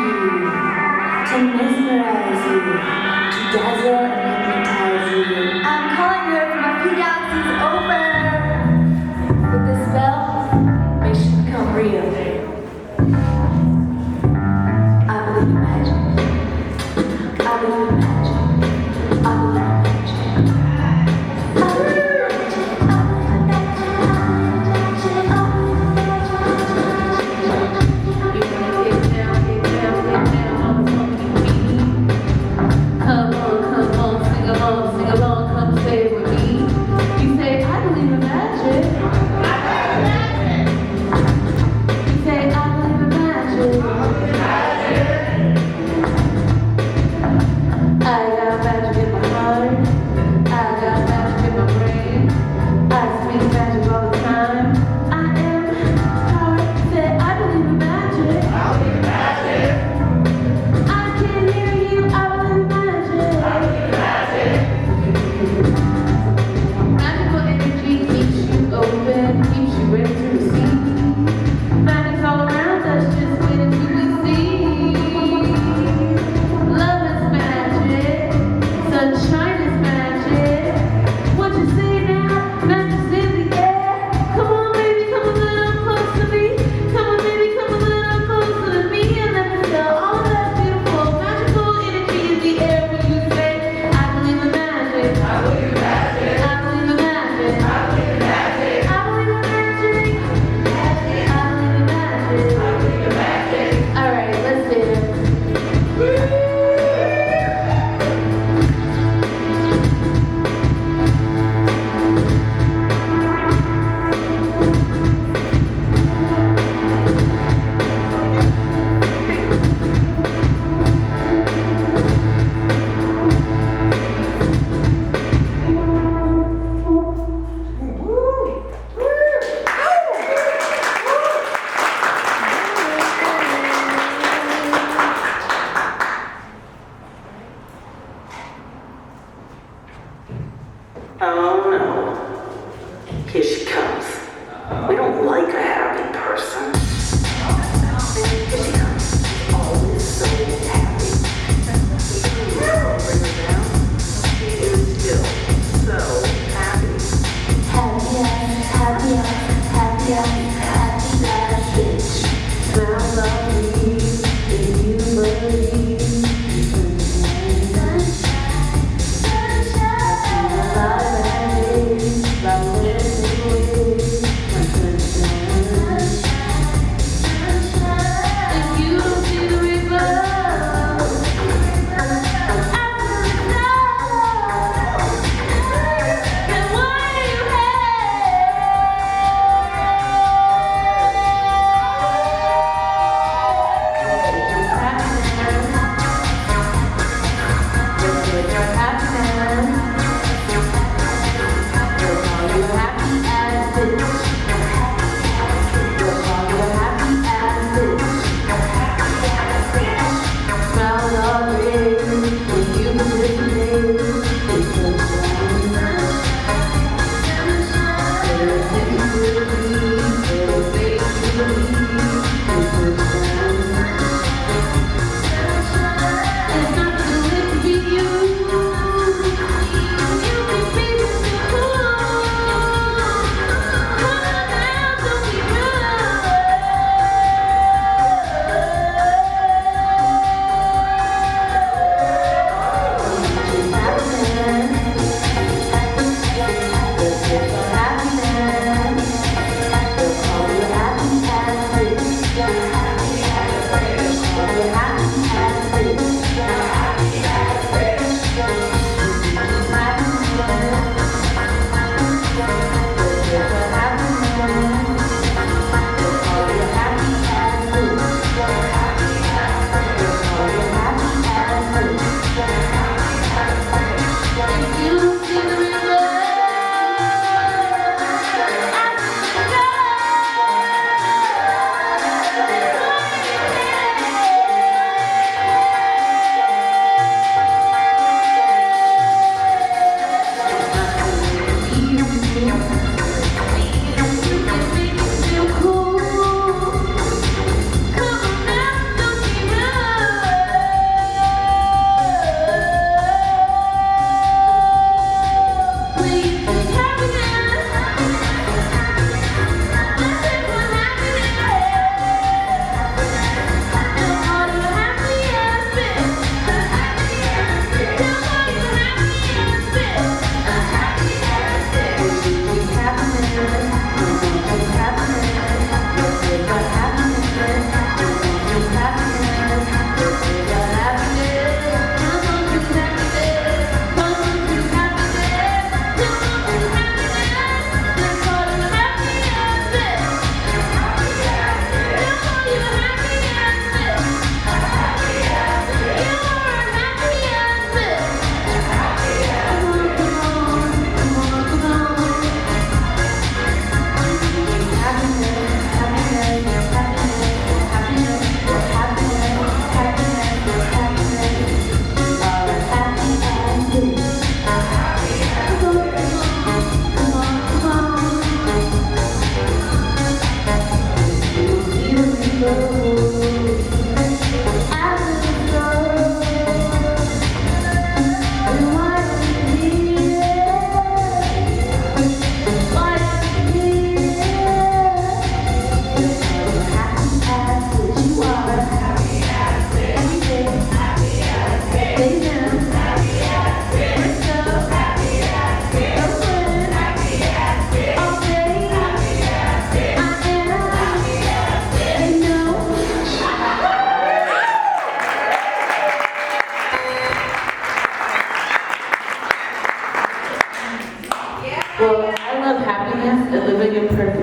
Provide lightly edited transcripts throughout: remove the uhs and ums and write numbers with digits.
you, to mesmerize you, to dazzle and hypnotize you. I'm calling her from a few galaxies over. With this spell, makes you become real. I believe in magic. I believe in magic. I believe in magic. I believe in magic. Come on, sing along,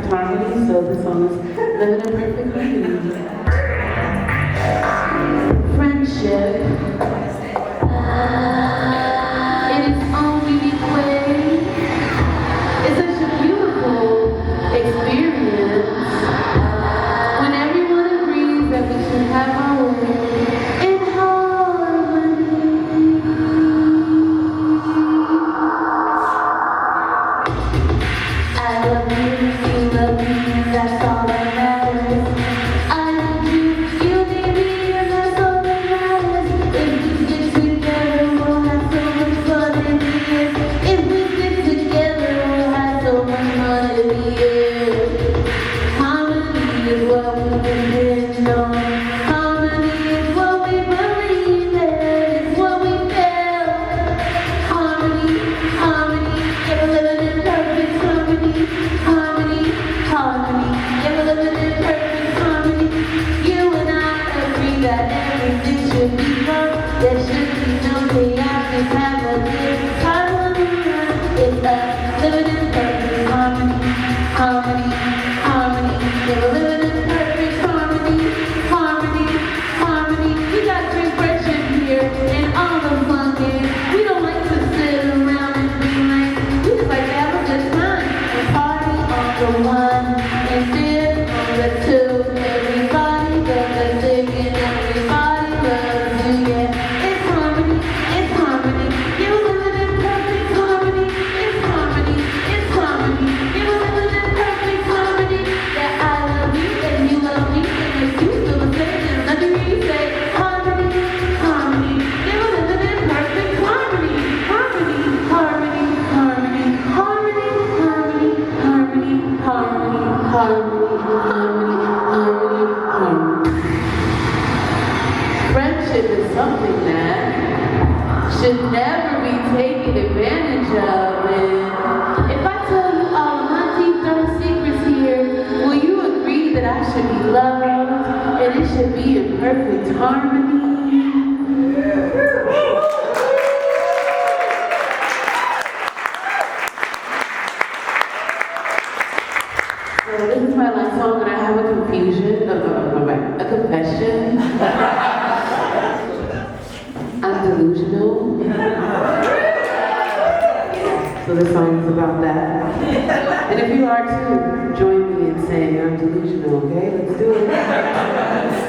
perfect harmony, so this song is living in perfect harmony. Friendship, in its own unique way, is such a beautiful experience when everyone agrees that we should have our way in harmony. I love you, you love me, that's all that matters. I need you, you need me, and that's all that matters. If we get together, we'll have so much fun in the end. If we get together, we'll have so much fun in the end. Harmony is what we depend on. Harmony is what we believe in. It's what we feel. Harmony, harmony, yeah, we're living in perfect harmony. Harmony, harmony, yeah, we're living in perfect harmony. You and I agree that everything should be wrong. There should be no chaos. Just have a good time. It's us living in perfect harmony. Harmony, harmony, yeah, we're living in perfect harmony. Harmony, harmony. We got great friendship here and all the fun games. We don't like to sit around and be lame. We just like to have a good time and party on the one and dip on the two. Everybody does the singing, everybody loves you, yeah. It's harmony, it's harmony. Yeah, we're living in perfect harmony. It's harmony, it's harmony. Yeah, we're living in perfect harmony. Yeah, I love you and you love me, and if you feel the same, then let me hear you say harmony, harmony. Yeah, we're living in perfect harmony. Harmony, harmony, harmony, harmony, harmony, harmony, harmony, harmony, harmony, harmony, harmony. Friendship is something that should never be taken advantage of. And if I tell you all of my deep dark secrets here, will you agree that I should be loved and it should be in perfect harmony? So this is my last song, and I have a confession. I'm delusional. So this song is about that. And if you are too, join me in saying I'm delusional, okay? Let's do it.